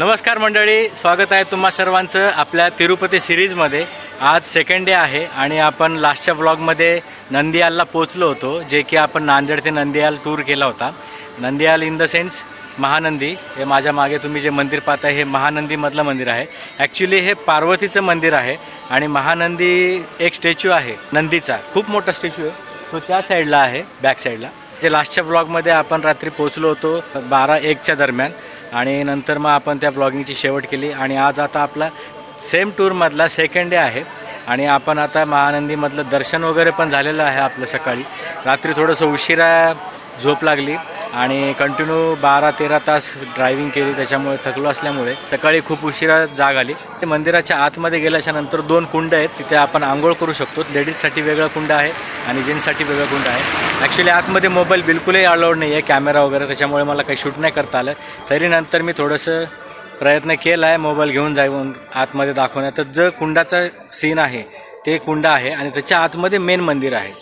नमस्कार मंडळी, स्वागत आहे तुम्हा सर्वांचं आपल्या तिरुपती सिरीजमध्ये। आज सेकंड डे आहे आणि आपण लास्टच्या व्लॉगमध्ये नंदियालला पोहोचलो होतो, जे की आपण नांदेड ते नंदियाल टूर केला होता। Nandyal in the sense Mahanadi, हे माझ्या मागे तुम्ही जे मंदिर पाहताय हे महानंदीमधलं मंदिर आहे। ॲक्च्युली हे पार्वतीचं मंदिर आहे आणि महानंदी एक स्टॅच्यू आहे नंदीचा, खूप मोठा स्टॅच्यू आहे, तो त्या साईडला आहे, बॅक साईडला। जे लास्टच्या व्लॉगमध्ये आपण रात्री पोहोचलो होतो 12-1च्या दरम्यान आणि नंतर मग आपण त्या व्लॉगिंगची शेवट केली आणि आज आता आपला सेम टूरमधला सेकंड डे आहे आणि आपण आता महानंदीमधलं दर्शन वगैरे पण झालेलं आहे आपलं। सकाळी रात्री थोडंसं उशिरा झोप लागली आणि कंटिन्यू 12-13 तास ड्रायव्हिंग केली, त्याच्यामुळे थकलो असल्यामुळे सकाळी खूप उशिरा जाग आली। मंदिराच्या आतमध्ये गेल्याच्या नंतर 2 कुंड आहेत, तिथे आपण आंघोळ करू शकतो। लेडीजसाठी वेगळं कुंड आहे आणि जेंट्ससाठी वेगळं कुंड आहे। ॲक्च्युली आतमध्ये मोबाईल बिलकुलही अलाउड नाही आहे, कॅमेरा वगैरे, त्याच्यामुळे मला काही शूट नाही करता आलं। तरी नंतर मी थोडंसं प्रयत्न केला आहे मोबाईल घेऊन जाऊन आतमध्ये दाखवण्यात। तर जो कुंडाचा सीन आहे ते कुंड आहे आणि त्याच्या आतमध्ये मेन मंदिर आहे।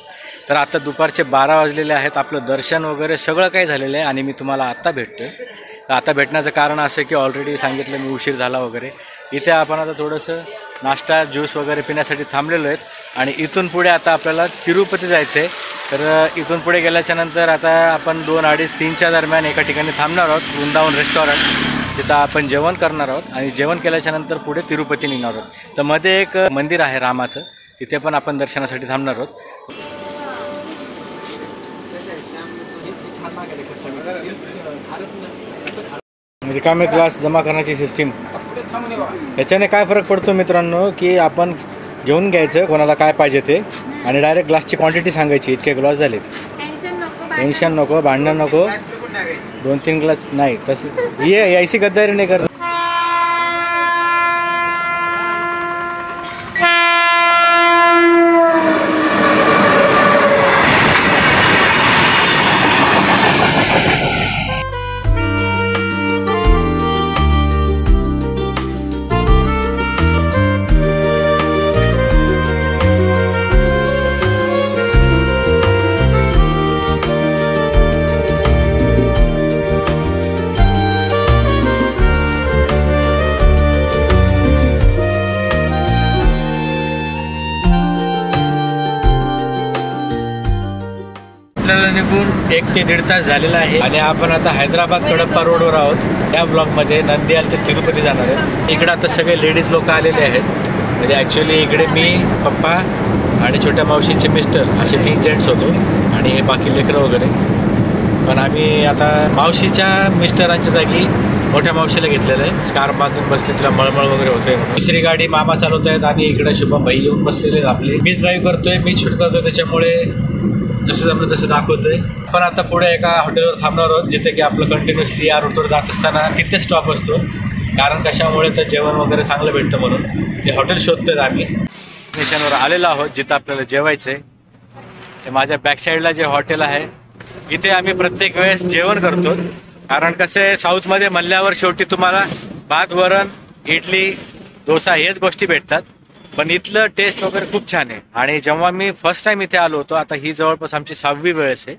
तर आता दुपारचे 12 वाजलेले आहेत, आपलं दर्शन वगैरे सगळं काही झालेलं आहे आणि मी तुम्हाला आत्ता भेटतो आहे। तर आता भेटण्याचं कारण असं की ऑलरेडी सांगितलं मी उशीर झाला वगैरे। इथे आपण आता थोडंसं नाश्ता ज्यूस वगैरे पिण्यासाठी थांबलेलो आहेत आणि इथून पुढे आता आपल्याला तिरुपती जायचं आहे। तर इथून पुढे गेल्याच्यानंतर आता आपण 2-2:30-3च्या दरम्यान एका ठिकाणी थांबणार आहोत, वृंदावन रेस्टॉरंट। तिथं आपण जेवण करणार आहोत आणि जेवण केल्याच्यानंतर पुढे तिरुपती निघणार आहोत। तर मध्ये एक मंदिर आहे रामाचं, तिथे पण आपण दर्शनासाठी थांबणार आहोत। म्हणजे काय क्लास जमा करण्याची सिस्टीम, याच्याने काय फरक पडतो मित्रांनो की आपण घेऊन घ्यायचं कोणाला काय पाहिजे ते आणि डायरेक्ट ग्लासची क्वांटिटी सांगायची, इतके ग्लास झालेत, टेन्शन नको, भांडण नको, 2-3 ग्लास नाही। तसं ही ऐसी गद्दारी नाही करत। आपल्याला निघून 1 ते 1.5 तास झालेला आहे आणि आपण आता हैदराबाद कडप्पा रोडवर आहोत। या ब्लॉकमध्ये नंदियाल ते तिरुपती जाणार आहे। इकडे आता सगळे लेडीज लोक आलेले आहेत, म्हणजे ॲक्च्युली इकडे मी, पप्पा आणि छोट्या मावशींचे मिस्टर असे 3 जेंट्स होतो आणि हे बाकी लेकरं वगैरे। पण आम्ही आता मावशीच्या मिस्टरांच्या जागी मोठ्या मावशीला घेतलेलं आहे, स्कार्फ बांधून बसले, तिला मळमळ वगैरे होते। दुसरी गाडी मामा चालवत आहेत आणि इकडे शुभम भाई येऊन बसलेले आहेत आपले। मीच ड्राईव्ह करतोय, मीच शूट करतोय, त्याच्यामुळे जसं जमलं तसं दाखवतोय। पण आता पुढे एका हॉटेलवर थांबणार आहोत, जिथे की आपलं कंटिन्युअसली या रूटवर जात असताना तिथे स्टॉप असतो, कारण कशामुळे तर जेवण वगैरे चांगलं भेटतं म्हणून ते हॉटेल शोधतोय। आम्ही स्टेशनवर आलेलो आहोत जिथं आपल्याला जेवायचं आहे। ते माझ्या बॅक साईडला जे हॉटेल आहे इथे आम्ही प्रत्येक वेळेस जेवण करतो, कारण कसं आहे साऊथमध्ये म्हणल्यावर शेवटी तुम्हाला भात, वरण, इडली, डोसा हेच गोष्टी भेटतात, पण इथलं टेस्ट वगैरे खूप छान आहे। आणि जेव्हा मी फर्स्ट टाइम इथे आलो होतो, आता ही जवळपास आमची 6वी वेळेस आहे।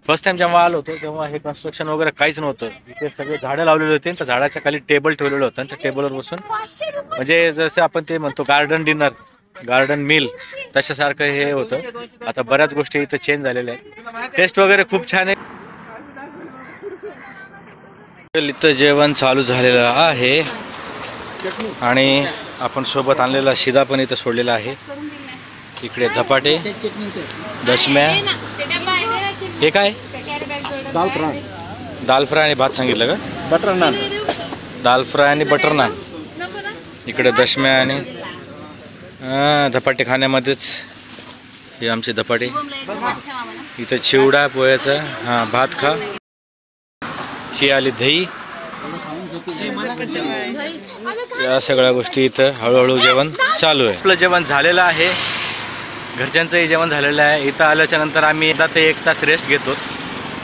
फर्स्ट टाइम जेव्हा आलो होतो तेव्हा हे कन्स्ट्रक्शन वगैरे काहीच नव्हतं, इथे सगळे झाडं लावलेले होते, त्या झाडाच्या खाली टेबल ठेवलेलं होतं, त्या टेबलवर बसून म्हणजे जसं आपण ते म्हणतो गार्डन डिनर, गार्डन मील, तशासारखं हे होतं। आता बऱ्याच गोष्टी इथं चेंज झालेल्या आहेत, टेस्ट वगैरे खूप छान आहे। इथं जेवण चालू झालेलं आहे आणि आपण सोबत आणलेला शिदा पण इथं सोडलेला आहे। इकडे धपाटे, दशम्या, हे काय दाल फ्राय आणि भात सांगितलं का, बटर नान, दाल फ्राय आणि बटर नान। इकडे दशम्या आणि धपाटे खाण्यामध्येच हे आमचे धपाटे। इथं चिवडा पोह्याचा, हां भात खा, ही आली दही, या सगळ्या गोष्टी इथं हळूहळू जेवण चालू आहे। आपलं जेवण झालेलं आहे, घरच्यांचंही जेवण झालेलं आहे। इथं आल्याच्या नंतर आम्ही एकदा ते 1 तास रेस्ट घेतो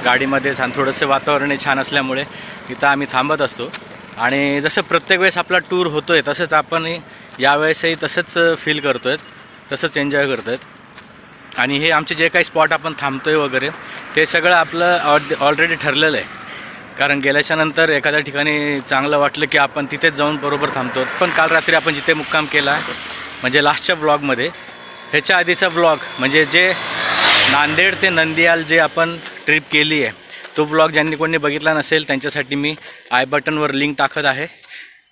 गाडीमध्येच आणि थोडंसं वातावरण छान असल्यामुळे इथं आम्ही थांबत असतो। आणि जसं प्रत्येक वेळेस आपला टूर होतोय तसंच आपण यावेळेसही तसंच फील करतोय, तसंच एन्जॉय करतोय। आणि हे आमचे जे काही स्पॉट आपण थांबतोय वगैरे ते सगळं आपलं ऑलरेडी ठरलेलं आहे। कारण गेल्याच्या नंतर एखाद्या ठिकाणी चांगलं वाटलं की आपण तिथेच जाऊन बरोबर थांबतो. पण काल रात्री आपण जिथे मुक्काम केला म्हणजे लास्टच्या ब्लॉगमध्ये, ह्याच्या आधीचा ब्लॉग म्हणजे जे नांदेड ते नंदियाल जे आपण ट्रिप केली आहे तो ब्लॉग ज्यांनी कोणी बघितला नसेल त्यांच्यासाठी मी आय बटनवर लिंक टाकत आहे,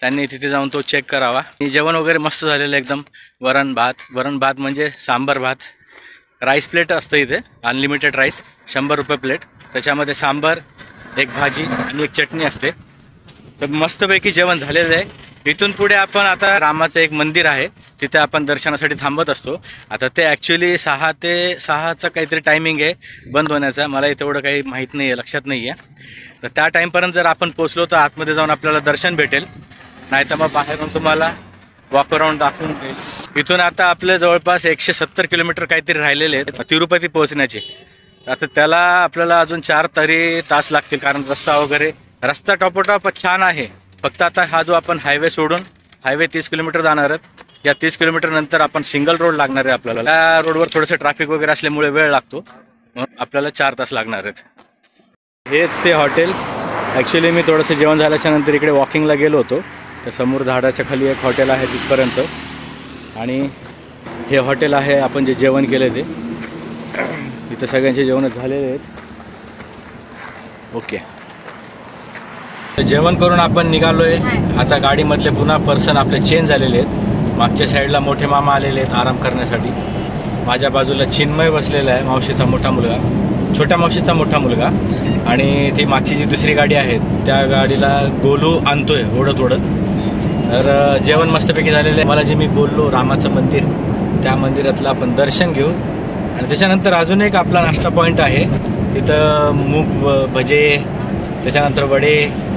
त्यांनी तिथे जाऊन तो चेक करावा. जेवण वगैरे मस्त झालेलं एकदम. वरण भात म्हणजे सांबर भात, राईस प्लेट असतं इथे, अनलिमिटेड राईस 100 रुपये प्लेट. त्याच्यामध्ये सांबर, एक भाजी आणि एक चटणी असते. तर मस्तपैकी जेवण झालेलं आहे. इथून पुढे आपण आता रामाचं एक मंदिर आहे तिथे आपण दर्शनासाठी थांबत असतो. आता ते ॲक्च्युली 6 ते 6चा काहीतरी टायमिंग आहे बंद होण्याचा. मला तेवढं काही माहीत नाही आहे, लक्षात नाही आहे. तर त्या टाईमपर्यंत जर आपण पोचलो तर आतमध्ये जाऊन आपल्याला दर्शन भेटेल, नाही तर मग बाहेरून तुम्हाला वॉक अराउंड दाखवून देईल. इथून आता आपलं जवळपास 170 किलोमीटर काहीतरी राहिलेले आहेत तिरुपती पोहोचण्याचे. आता त्याला आपल्याला अजून 4 तरी तास लागतील, कारण रस्ता टॉपोटॉप छान आहे. फक्त आता हा जो आपण हायवे सोडून हायवे 30 किलोमीटर जाणार आहेत, या 30 किलोमीटर नंतर आपण सिंगल रोड लागणार आहे आपल्याला. त्या रोडवर थोडंसं ट्रॅफिक वगैरे असल्यामुळे वेळ लागतो, मग आपल्याला 4 तास लागणार आहेत. हेच ते हॉटेल. ॲक्च्युली मी थोडंसं जेवण झाल्याच्या नंतर इकडे वॉकिंगला गेलो होतो. तर समोर झाडाच्या खाली एक हॉटेल आहे तिथपर्यंत, आणि हे हॉटेल आहे आपण जे जेवण केले ते. इथं सगळ्यांचे जेवण झालेले आहेत. ओके, जेवण करून आपण निघालो आहे. आता गाडीमधले पुन्हा पर्सन आपले चेंज झालेले आहेत. मागच्या साईडला मोठे मामा आलेले आहेत आराम करण्यासाठी. माझ्या बाजूला चिन्मय बसलेला आहे, मावशीचा मोठा मुलगा, छोट्या मावशीचा मोठा मुलगा. आणि ती मागची जी दुसरी गाडी आहे त्या गाडीला गोलू आणतोय ओढत. तर जेवण मस्तपैकी झालेलं आहे. मला जे मी बोललो रामाचं मंदिर, त्या मंदिरातलं आपण दर्शन घेऊ. आणि त्याच्यानंतर अजून एक आपला नाश्ता पॉईंट आहे तिथं. मूग भजे, त्याच्यानंतर वडे,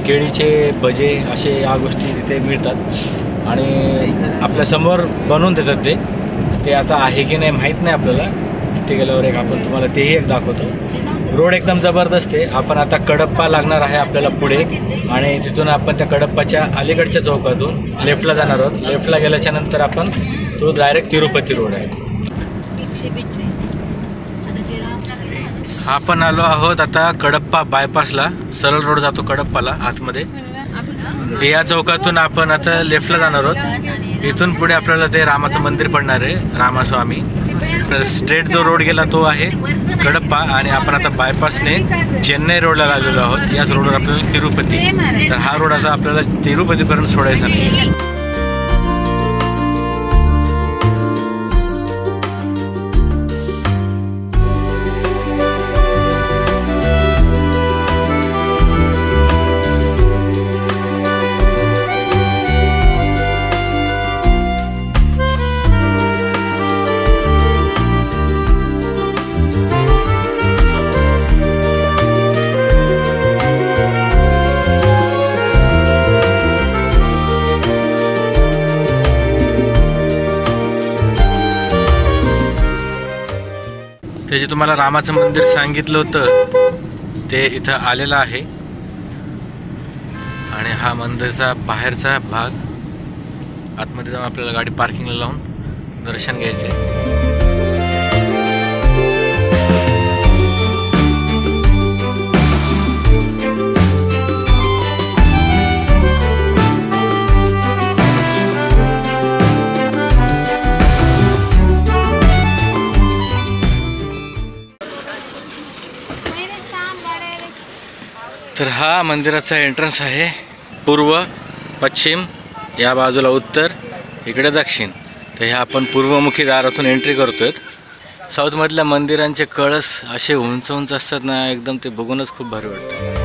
केळीचे भजे, असे या गोष्टी तिथे मिळतात आणि आपल्यासमोर बनवून देतात ते आता आहे की नाही माहीत नाही आपल्याला. तिथे गेल्यावर एक आपण तुम्हाला तेही एक दाखवतो. रोड एकदम जबरदस्त आहे. आपण आता कडप्पा लागणार आहे आपल्याला पुढे, आणि तिथून आपण त्या कडप्पाच्या अलीकडच्या चौकातून लेफ्टला जाणार आहोत. लेफ्टला गेल्याच्या नंतर आपण तो डायरेक्ट तिरुपती रोड आहे. आपण आलो आहोत आता कडप्पा बायपासला. सरळ रोड जातो कडप्पाला आतमध्ये. या चौकातून आपण आता लेफ्टला जाणार आहोत. इथून पुढे आपल्याला ते रामाचं मंदिर पडणार आहे, रामास्वामी. स्ट्रेट जो रोड गेला तो आहे कडप्पा, आणि आपण आता बायपासने चेन्नई रोडला लागलेलो आहोत. याच रोडवर आपल्याला तिरुपती. तर हा रोड आता आपल्याला तिरुपतीपर्यंत सोडायचा नाही. ते जे तुम्हाला रामाचं मंदिर सांगितलं होतं ते इथं आलेलं आहे. आणि हा मंदिरचा बाहेरचा भाग. आतमध्ये जाऊन आपल्याला गाडी पार्किंगला लावून दर्शन घ्यायचं आहे. तर हा मंदिराचा एंट्रन्स आहे. पूर्व, पश्चिम, या बाजूला उत्तर, इकडे दक्षिण. तर ह्या आपण पूर्वमुखी दारातून एंट्री करतोय. साऊथमधल्या मंदिरांचे कळस असे उंच उंच असतात ना, एकदम ते बघूनच खूप भारी वाटतं.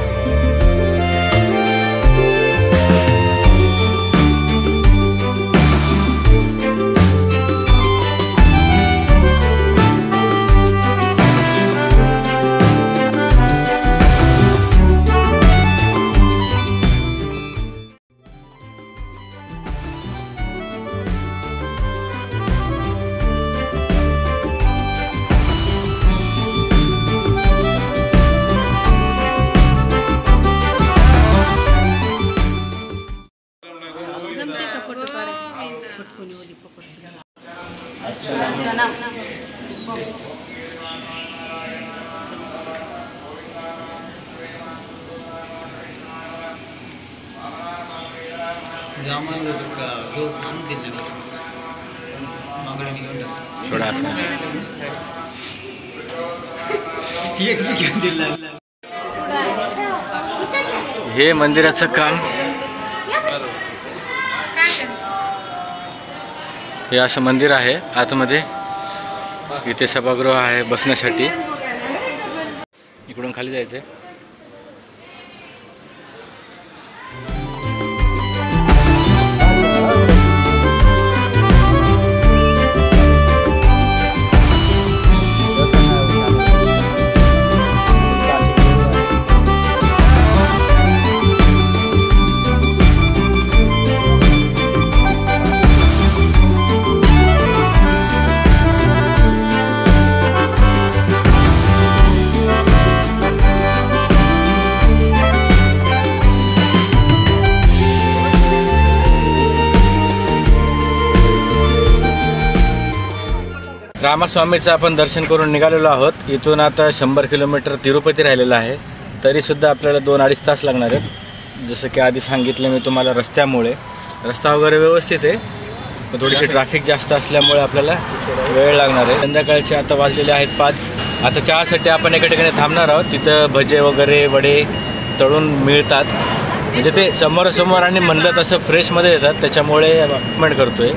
थोडा असा हे मंदिराचं काम, हे असं मंदिर आहे आतमध्ये. इथे सभागृह आहे बसण्यासाठी. इकडून खाली जायचंय. रामास्वामीचं आपण दर्शन करून निघालेलो आहोत. इथून आता 100 किलोमीटर तिरुपती राहिलेलं आहे. तरीसुद्धा आपल्याला 2-2.5 तास लागणार आहेत. जसं की आधी सांगितलं मी तुम्हाला, रस्त्यामुळे रस्ता वगैरे व्यवस्थित आहे, पण थोडीशी ट्रॅफिक जास्त असल्यामुळे आपल्याला वेळ लागणार आहे. संध्याकाळचे आता वाजलेले आहेत 5. आता चहासाठी आपण एका ठिकाणी थांबणार आहोत. तिथं भजे वगैरे वडे तळून मिळतात. म्हणजे ते समोरासमोर आणि म्हणलं तसं फ्रेशमध्ये येतात, त्याच्यामुळे कमेंट करतोय.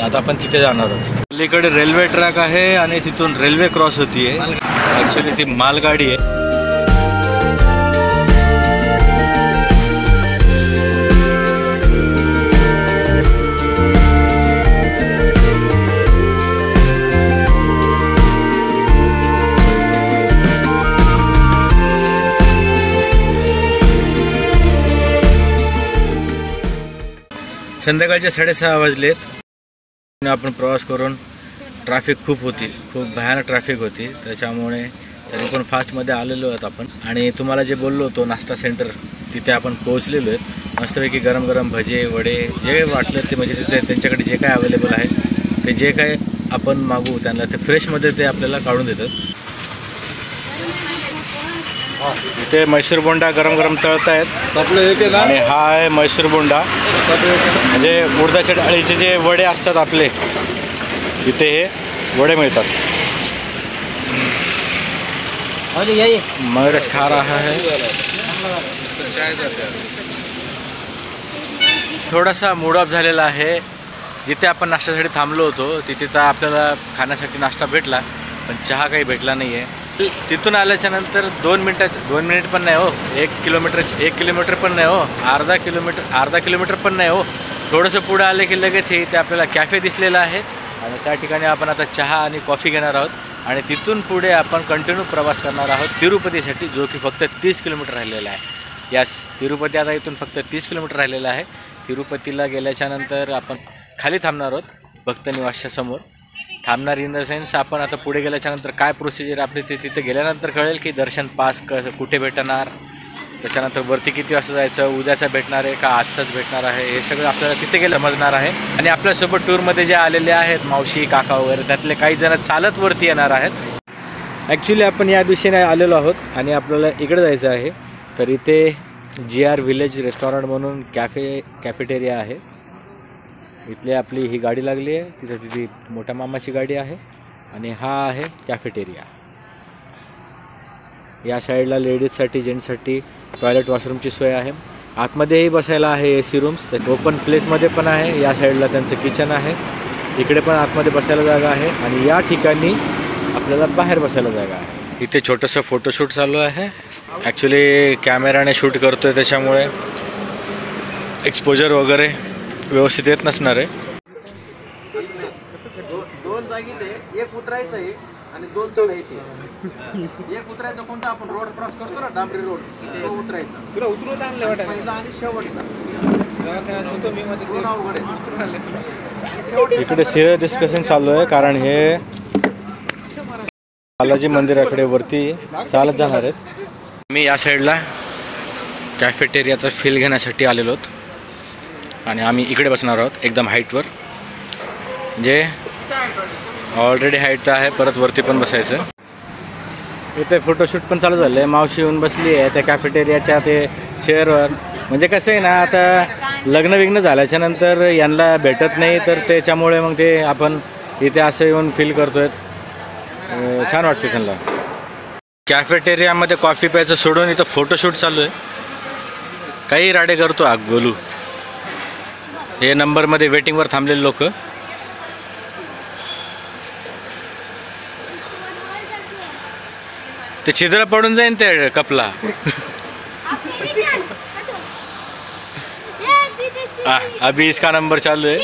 आता आपण तिथे जाणार आहोत. अलीकडे रेल्वे ट्रॅक आहे आणि तिथून रेल्वे क्रॉस होतीये. ॲक्च्युली ती मालगाडी आहे. संध्याकाळचे 6:30 वाजलेत. आपण प्रवास करून ट्रॅफिक खूप होती, खूप भयानक ट्रॅफिक होती. त्याच्यामुळे तरी पण फास्टमध्ये आलेलो आहोत आपण. आणि तुम्हाला जे बोललो होतो नाश्ता सेंटर, तिथे आपण पोहोचलेलो आहेत. मस्तपैकी गरम गरम भजे वडे जे वाटलं ते, म्हणजे तिथे त्यांच्याकडे जे काय अवेलेबल आहे ते जे काय आपण मागू त्यांना ते फ्रेशमध्ये ते आपल्याला काढून देतात. इथे मैसूर बोंडा गरम गरम तळतायत आणि हा आहे मैसूर बोंडा. म्हणजे उडदाच्या डाळीचे जे वडे असतात आपले, इथे हे वडे मिळतात. मयूरेश खा रहा है. थोडासा मूड ऑफ झालेला आहे. जिथे आपण नाश्त्यासाठी थांबलो होतो तिथे तर आपल्याला खाण्यासाठी नाश्ता भेटला, पण चहा काही भेटला नाही आहे. तिथून आल्याच्या नंतर 2 मिनिट पण नाही हो. 1 किलोमीटर पण नाही हो. अर्धा किलोमीटर पण नाही हो. थोडंसं पुढं आलं की लगेच इथे आपल्याला कॅफे दिसलेला आहे आणि त्या ठिकाणी आपण आता चहा आणि कॉफी घेणार आहोत. आणि तिथून पुढे आपण कंटिन्यू प्रवास करणार आहोत तिरुपतीसाठी, जो की फक्त 30 किलोमीटर राहिलेला आहे. यास तिरुपती आता इथून फक्त 30 किलोमीटर राहिलेला आहे. तिरुपतीला गेल्याच्या नंतर आपण खाली थांबणार आहोत भक्त निवासच्या समोर. थांबणार इन द सेन्स आपण आता पुढे गेल्याच्यानंतर काय प्रोसिजर आपली ते तिथे गेल्यानंतर कळेल की दर्शन पास कुठे भेटणार, त्याच्यानंतर वरती किती वाजता जायचं, उद्याचा भेटणार आहे का आजचाच भेटणार आहे, हे सगळं आपल्याला तिथे गेलं समजणार आहे. आणि आपल्यासोबत टूरमध्ये जे आलेले आहेत मावशी काका वगैरे, त्यातले काही जण चालत वरती येणार आहेत. ॲक्च्युली आपण या दिवशीने आलेलो आहोत आणि आपल्याला इकडे जायचं आहे. तर इथे GR व्हिलेज रेस्टॉरंट म्हणून कॅफेटेरिया आहे. इथली आपली ही गाडी लागली आहे. तिथे मोठ्या मामाची गाडी आहे आणि हा आहे कॅफेटेरिया. या साईडला लेडीजसाठी जेंट्ससाठी टॉयलेट वॉशरूमची सोय आहे. आतमध्येही बसायला आहे AC रूम्स. ओपन प्लेसमध्ये पण आहे. या साईडला त्यांचं किचन आहे. इकडे पण आतमध्ये बसायला जागा आहे आणि या ठिकाणी आपल्याला बाहेर बसायला जागा आहे. इथे छोटंसं फोटोशूट चालू आहे. ॲक्च्युली कॅमेराने शूट करतोय त्याच्यामुळे एक्सपोजर वगैरे व्यवस्थित येत नसणार आहे. 2 जागी ते एक उतरायचं आहे आणि 2 चढायचे. एक उतरायचं कोणता आपण रोड क्रॉस करतो ना, डांबरी रोड, तो उतरायचा. तुला उतरवत आणलं वाटतं पहिला आणि शेवटचा. इकडे सिरियस डिस्कशन चालू आहे कारण हे बालाजी मंदिराकडे वरती चालत जाणार आहेत. मी या साईडला कॅफेटेरियाचा फील घेण्यासाठी आलेलो आहोत आणि आम्ही इकडे बसणार आहोत एकदम हाईटवर. जे ऑलरेडी हाईट आहे, परत वरती पण बसायचं. इथे फोटोशूट पण चालू झालं आहे. मावशी येऊन बसली आहे त्या कॅफेटेरियाच्या ते चेअरवर म्हणजे कसं आहे ना, आता लग्न विग्न झाल्याच्या नंतर यांना भेटत नाही, तर त्याच्यामुळे मग ते आपण इथे असं येऊन फील करतोय. छान वाटते त्यांना. कॅफेटेरियामध्ये कॉफी प्यायचं सोडून इथं फोटोशूट चालू आहे. काही राडे करतो गोलू. हे नंबरमध्ये वेटिंगवर थांबलेले लोक. ते छिद्र पडून जाईन ते कपला. अभी इसका नंबर चालू है.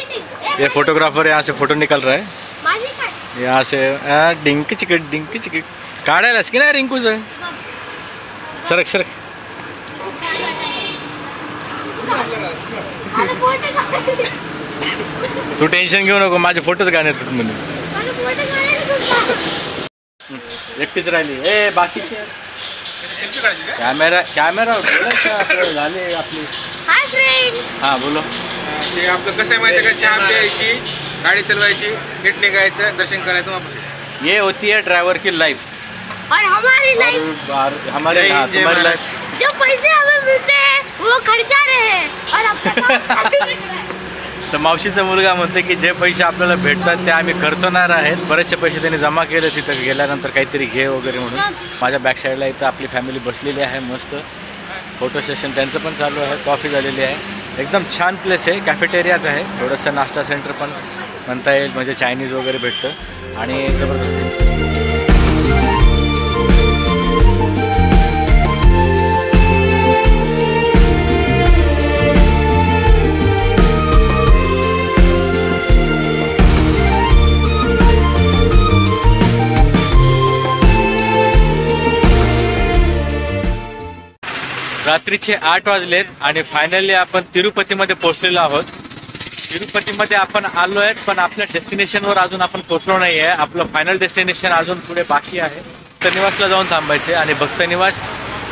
ये फोटोग्राफर यहाँ से फोटो निकल रहा है. यहाँ से डिंक चिकट काढायलाच की नाही रिंकूचं. सरक सरक. तू टेन्शन घेऊ नको, माझे फोटोच गाण्यात म्हणून. एकटीच राहिली. ए बाकीचे कॅमेरा झाले आपली. हां बोलो. ते आपलं कसं आहे माहिती आहे का, चहा प्यायची, गाडी चलवायची, नीट निघायचं, दर्शन करायचं, वापस. ये होती है ड्राइवर की लाइफ. और हमारी लाइफ, हमारी तुम्हारी लाइफ. जो पैसे हमें मिलते हैं वो खर्चा रहे हैं और अपना. तर मावशीचा मुलगा म्हणते की जे पैसे आपल्याला भेटतात ते आम्ही खर्चणार आहेत. बरेचसे पैसे त्यांनी जमा केले तिथं गेल्यानंतर काहीतरी घे वगैरे म्हणून. माझ्या बॅक साईडला इथं आपली फॅमिली बसलेली आहे. मस्त फोटो सेशन त्यांचं पण चालू आहे. कॉफी झालेली आहे. एकदम छान प्लेस आहे. कॅफेटेरियाच आहे. थोडंसं नाश्ता सेंटर पण म्हणता येईल, म्हणजे चायनीज वगैरे भेटतं आणि जबरदस्त. रात्रीचे 8 वाजलेत आणि फायनली आपण तिरुपतीमध्ये पोहोचलेलो आहोत. तिरुपतीमध्ये आपण आलो आहेत, पण आपल्या डेस्टिनेशनवर अजून आपण पोहोचलो नाही आहे. आपलं फायनल डेस्टिनेशन अजून पुढे बाकी आहे. भक्तनिवासला जाऊन थांबायचे आणि भक्तनिवास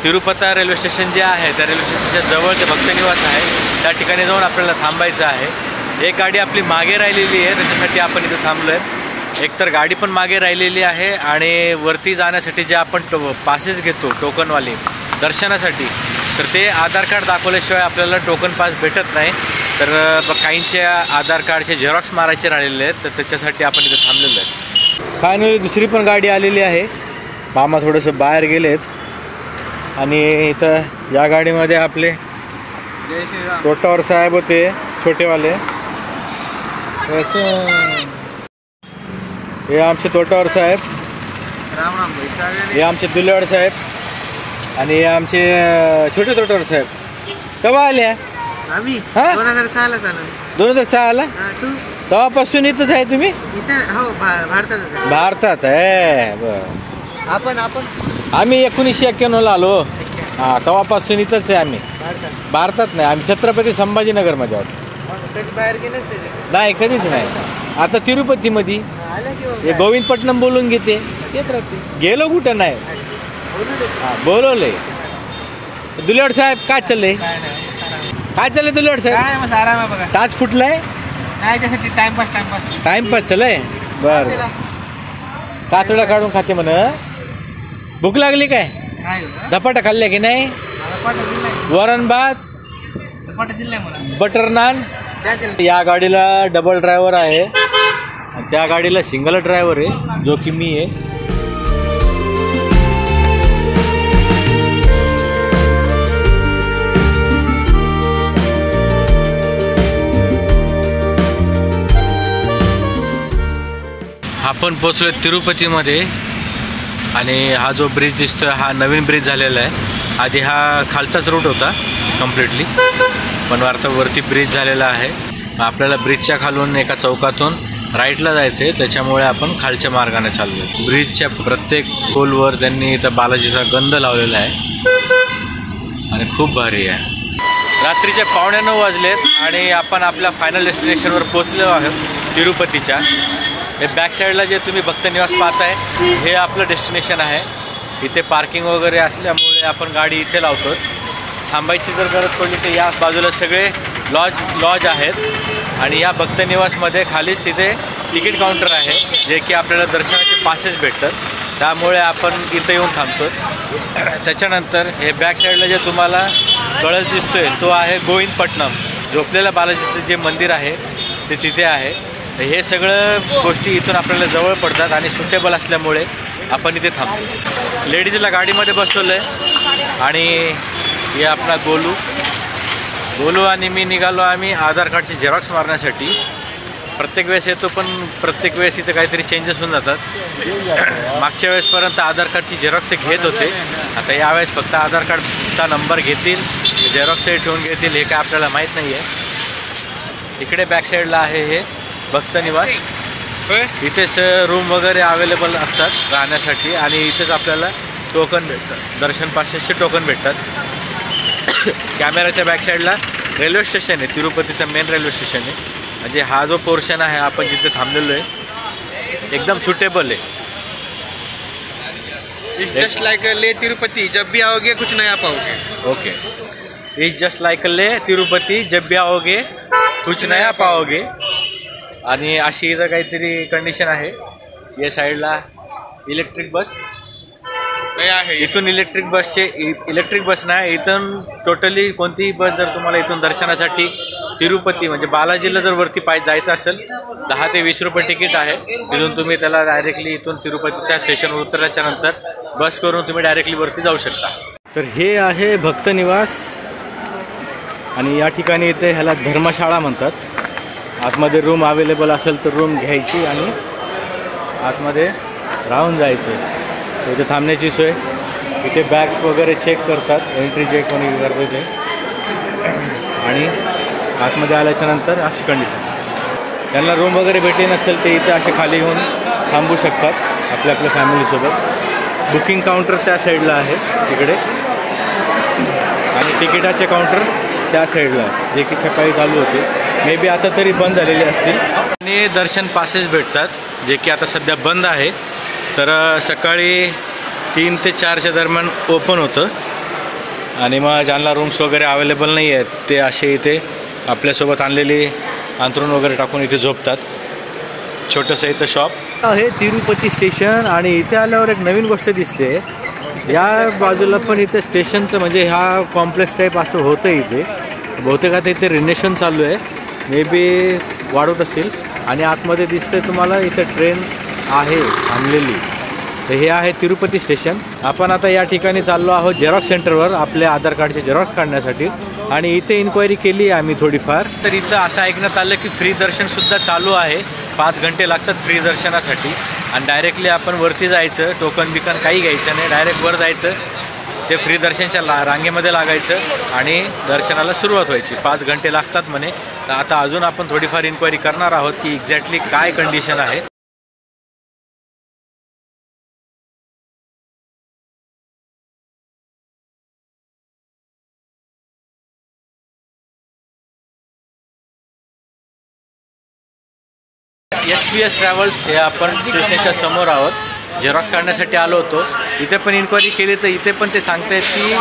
तिरुपती रेल्वे स्टेशन जे आहे त्या रेल्वे स्टेशनच्या जवळ जे भक्तनिवास आहे त्या ठिकाणी जाऊन आपल्याला थांबायचं आहे. एक गाडी आपली मागे राहिलेली आहे, त्याच्यासाठी आपण इथे थांबलो आहे. एकतर गाडी पण मागे राहिलेली आहे आणि वरती जाण्यासाठी जे आपण पासेस घेतो टोकनवाले दर्शनासाठी, तर ते आधार कार्ड दाखवल्याशिवाय आपल्याला टोकन पास भेटत नाही. तर काहींचे आधार कार्डचे झेरॉक्स मारायचे राहिलेले आहेत, तर त्याच्यासाठी आपण इथे थांबलेलो आहे. फायनली दुसरी पण गाडी आलेली आहे. मामा थोडंसं बाहेर गेलेत आणि इथं या गाडीमध्ये आपले तोटावर साहेब होते छोटेवाले. हे आमचे तोटावर साहेब, राम राम. हे आमचे दुल्लेवाड साहेब आणि हे आमचे छोटे तोटावर साहेब. केव्हा आल्या? आम्ही हा? 2006 ला झालं. 2006 ला? तू तेव्हापासून इथंच आहे तुम्ही? इथे? हो, भारतात. भारतात आहे. बरं. आपण आम्ही 1991 आलो. हां, तेव्हापासून इथंच आहे आम्ही. भारतात नाही, आम्ही छत्रपती संभाजीनगरमध्ये आहोत. कधी बाहेर गेले नाही, कधीच नाही. आता तिरुपतीमध्ये हे गोविंदपट्टणम बोलून घेते, येत राहते. गेलो कुठं नाही. हां, बोलवलंय. दुल्लेवाड साहेब काय चाललंय? काय चाललंय दुल्लेवाड साहेब? काय मग आराम आहे बघा. टाच फुटलाय? नाही, त्यासाठी टाइमपास. टाइमपास चालय. बरं. कातडा काढून खाते म्हण. भूक लागली काय? धपाटा खाल्ल्या की नाही? वरण भात, बटर नान. या गाडीला डबल ड्रायव्हर आहे आणि त्या गाडीला सिंगल ड्रायव्हर आहे, जो की मी आहे. आपण पोचलो तिरुपतीमध्ये आणि हा जो ब्रिज दिसतोय हा नवीन ब्रिज झालेला आहे. आधी हा खालचाच रूट होता कम्प्लिटली, पण आता वरती ब्रिज झालेला आहे. आपल्याला ब्रिजच्या खालून एका चौकातून राईटला जायचं आहे, त्याच्यामुळे आपण खालच्या मार्गाने चाललो आहे. ब्रिजच्या प्रत्येक पोलवर त्यांनी इथं बालाजीचा गंध लावलेला आहे आणि खूप भारी आहे. रात्रीचे 9:15 वाजलेत आणि आपण आपल्या फायनल डेस्टिनेशनवर पोचलो आहोत तिरुपतीच्या. हे बॅक साईडला जे तुम्ही भक्तनिवास पाहताय हे आपलं डेस्टिनेशन आहे. इथे पार्किंग वगैरे असल्यामुळे आपण गाडी इथे लावतो. थांबायची जर गरज पडली तर या बाजूला सगळे लॉज आहेत आणि या भक्तनिवासमध्ये खालीच तिथे तिकीट काउंटर आहे, जे की आपल्याला दर्शनाचे पासेस भेटतात. त्यामुळे आपण इथं येऊन थांबतो. त्याच्यानंतर हे बॅक साईडला जे तुम्हाला कळस दिसतोय तो आहे गोविंदपट्टणम. झोपलेल्या बालाजीचं जे मंदिर आहे ते तिथे आहे. हे सगळं गोष्टी इथून आपल्याला जवळ पडतात आणि सुटेबल असल्यामुळे आपण इथे थांबतो. लेडीजला गाडीमध्ये बसवलं आहे आणि हे आपला गोलू आणि मी निघालो आम्ही आधार कार्डची झेरॉक्स मारण्यासाठी. प्रत्येक वेळेस येतो पण प्रत्येक वेळेस इथं काहीतरी चेंजेस होऊन जातात. मागच्या वेळेसपर्यंत आधार कार्डची झेरॉक्स ते घेत होते, आता यावेळेस फक्त आधार कार्डचा नंबर घेतील, झेरॉक्सही ठेवून घेतील, हे काय आपल्याला माहीत नाही आहे. इकडे बॅक साईडला आहे हे भक्त निवास. इथेच रूम वगैरे अवेलेबल असतात राहण्यासाठी आणि इथेच आपल्याला टोकन भेटतात. दर्शन पासेसचे टोकन भेटतात. कॅमेराच्या बॅक साईडला रेल्वे स्टेशन आहे, तिरुपतीचं मेन रेल्वे स्टेशन आहे. म्हणजे हा जो पोर्शन आहे आपण जिथे थांबलेलो आहे एकदम सुटेबल आहे. इट्स जस्ट लाइक ले तिरुपति, जब भी आओगे कुछ नया पाओगे. ओके. इट्स जस्ट लाइक ले तिरुपती, जब भी आओगे कुछ नया पाओगे. आणि अशी इथं काहीतरी कंडिशन आहे. या साईडला इलेक्ट्रिक बस आहे. इथून इलेक्ट्रिक बस नाही, इथून टोटली कोणतीही बस जर तुम्हाला इथून दर्शनासाठी तिरुपती म्हणजे बालाजीला जर वरती पाय जायचं असेल 10 ते 20 रुपये तिकीट आहे. तिथून तुम्ही त्याला डायरेक्टली इथून तिरुपतीच्या स्टेशनवर उतरल्याच्या नंतर बस करून तुम्ही डायरेक्टली वरती जाऊ शकता. तर हे आहे भक्त निवास आणि या ठिकाणी इथे ह्याला धर्मशाळा म्हणतात. आतमध्ये रूम अवेलेबल असेल तर रूम घ्यायची आणि आतमध्ये राहून जायचं. इथे थांबण्याची सोय, इथे बॅग्स वगैरे चेक करतात, एंट्री चेक कोणी करतो ते. आणि आतमध्ये आल्याच्या नंतर अशी कंडिशन. त्यांना रूम वगैरे भेटली नसेल ते इथे असे खाली येऊन थांबू शकतात आपल्या फॅमिलीसोबत. बुकिंग काउंटर त्या साईडला आहे तिकडे आणि तिकिटाचे काउंटर त्या साईडला आहे, जे की सकाळी चालू होते. मे बी आता तरी बंद झालेले असतील. आणि दर्शन पासेस भेटतात जे की आता सध्या बंद आहे. तर सकाळी 3 ते 4च्या दरम्यान ओपन होतं आणि मग ज्यांना रूम्स वगैरे अवेलेबल नाही आहेत ते असे इथे आपल्यासोबत आणलेली अंथरूण वगैरे टाकून इथे झोपतात. छोटंसं इथं शॉप आहे तिरुपती स्टेशन. आणि इथे आल्यावर एक नवीन गोष्ट दिसते. या बाजूला पण इथे स्टेशनचं म्हणजे हा कॉम्प्लेक्स टाईप असं होतं इथे. बहुतेक आता इथे रिनोव्हेशन चालू आहे, मे बी वाढवत असेल. आणि आतमध्ये दिसते तुम्हाला इथे ट्रेन आहे थांबलेली. तर हे आहे तिरुपती स्टेशन. आपण आता या ठिकाणी चाललो आहोत झेरॉक्स सेंटरवर आपले आधार कार्डचे झेरॉक्स काढण्यासाठी. आणि इथे इन्क्वायरी केली आम्ही थोडीफार. तर इथं असं ऐकण्यात आलं की फ्री दर्शनसुद्धा चालू आहे. 5 घंटे लागतात फ्री दर्शनासाठी आणि डायरेक्टली आपण वरती जायचं, टोकन बिकन काही घ्यायचं नाही, डायरेक्ट वर जायचं, ते फ्री दर्शनच्या रांगेमध्ये लागायचं आणि दर्शनाला सुरुवात व्हायची. 5 घंटे लागतात म्हणे. तर आता अजून आपण थोडीफार इन्क्वायरी करणार आहोत की एक्झॅक्टली काय कंडिशन आहे. SPS ट्रॅव्हल्स हे आपण स्टेशनच्या समोर आहोत. झेरॉक्स काढण्यासाठी आलो होतो. इथे पण इन्क्वायरी केली तर इथे पण ते सांगतायत की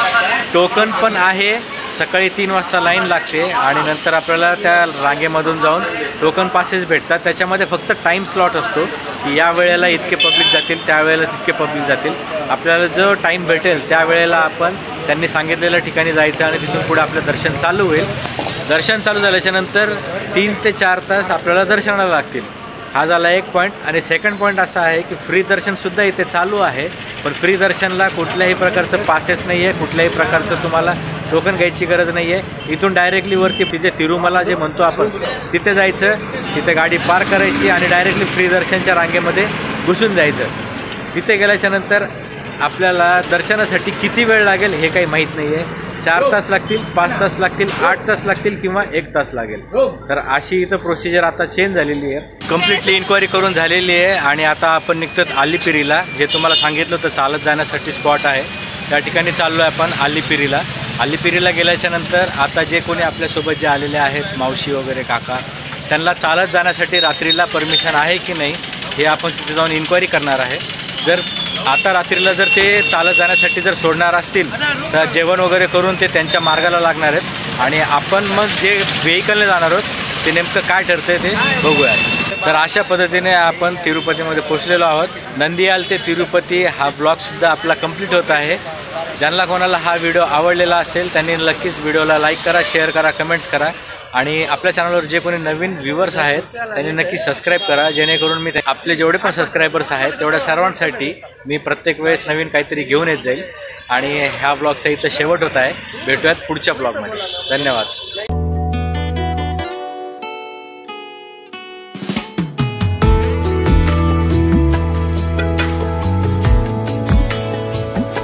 टोकन पण आहे. सकाळी 3 वाजता लाईन लागते आणि नंतर आपल्याला त्या रांगेमधून जाऊन टोकन पासेस भेटतात. त्याच्यामध्ये फक्त टाईम स्लॉट असतो की या वेळेला इतके पब्लिक जातील, त्यावेळेला तितके पब्लिक जातील. आपल्याला जो टाईम भेटेल त्यावेळेला आपण त्यांनी सांगितलेल्या ठिकाणी जायचं आणि तिथून पुढे आपलं दर्शन चालू होईल. दर्शन चालू झाल्याच्यानंतर 3 ते 4 तास आपल्याला दर्शनाला लागतील. हा झाला एक पॉईंट. आणि सेकंड पॉईंट असा आहे की फ्री दर्शनसुद्धा इथे चालू आहे. पण फ्री दर्शनला कुठल्याही प्रकारचं पासेस नाही आहे, कुठल्याही प्रकारचं तुम्हाला टोकन घ्यायची गरज नाही आहे. इथून डायरेक्टली वरती तिथे तिरुमला जे म्हणतो आपण तिथे जायचं, तिथे गाडी पार्क करायची आणि डायरेक्टली फ्री दर्शनच्या रांगेमध्ये घुसून जायचं. तिथे गेल्याच्यानंतर आपल्याला दर्शनासाठी किती वेळ लागेल हे काही माहीत नाही आहे. 4 तास लागतील, 5 तास लागतील, 8 तास लागतील किंवा 1 तास लागेल. तर अशी इथं प्रोसिजर आता चेंज झालेली आहे. कम्प्लिटली इन्क्वायरी करून झालेली आहे आणि आता आपण निघतो आलीपिरीला. जे तुम्हाला सांगितलं होतं चालत जाण्यासाठी स्पॉट आहे, त्या ठिकाणी चाललो आहे आपण आलीपिरीला. आलीपिरीला गेल्याच्यानंतर आता जे कोणी आपल्यासोबत जे आलेले आहेत मावशी वगैरे काका, त्यांना चालत जाण्यासाठी रात्रीला परमिशन आहे की नाही हे आपण तिथे जाऊन इन्क्वायरी करणार आहे. जर आता रात्रीला जर ते चालत जाण्यासाठी जर सोडणार असतील तर जेवण वगैरे करून ते त्यांच्या मार्गाला लागणार आहेत आणि आपण मग जे व्हेकलने जाणार आहोत ते नेमकं काय ठरतंय ते बघूया. तर अशा पद्धतीने आपण तिरुपतीमध्ये पोचलेलो आहोत. नंदियाल ते तिरुपती हा ब्लॉगसुद्धा आपला कंप्लीट होत आहे. ज्यांना कोणाला हा व्हिडिओ आवडलेला असेल त्यांनी नक्कीच व्हिडिओला लाईक करा, शेअर करा, कमेंट्स करा आणि आपल्या चॅनलवर जे कोणी नवीन व्ह्यूवर्स आहेत त्यांनी नक्की सबस्क्राईब करा, जेणेकरून मी आपले जेवढे पण सबस्क्रायबर्स आहेत तेवढ्या सर्वांसाठी मी प्रत्येक वेळेस नवीन काहीतरी घेऊन येत जाईल. आणि ह्या ब्लॉगचा इथं शेवट होत आहे. भेटूयात पुढच्या ब्लॉगमध्ये. धन्यवाद.